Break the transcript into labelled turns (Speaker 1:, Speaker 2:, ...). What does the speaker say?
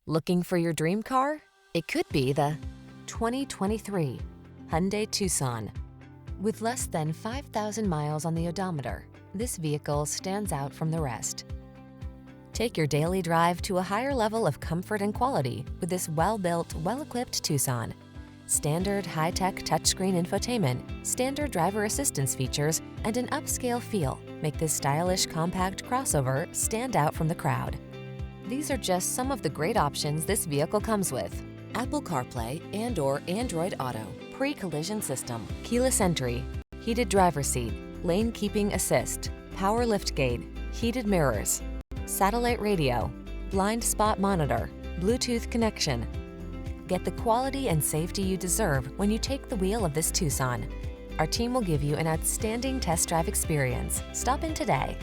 Speaker 1: Looking for your dream car? It could be the 2023 Hyundai Tucson. With less than 5,000 miles on the odometer, this vehicle stands out from the rest. Take your daily drive to a higher level of comfort and quality with this well-built, well-equipped Tucson. Standard high-tech touchscreen infotainment, standard driver assistance features, and an upscale feel make this stylish compact crossover stand out from the crowd. These are just some of the great options this vehicle comes with: Apple CarPlay and/or Android Auto, pre-collision system, keyless entry, heated driver's seat, lane keeping assist, power liftgate, heated mirrors, satellite radio, blind spot monitor, Bluetooth connection. Get the quality and safety you deserve when you take the wheel of this Tucson. Our team will give you an outstanding test drive experience. Stop in today.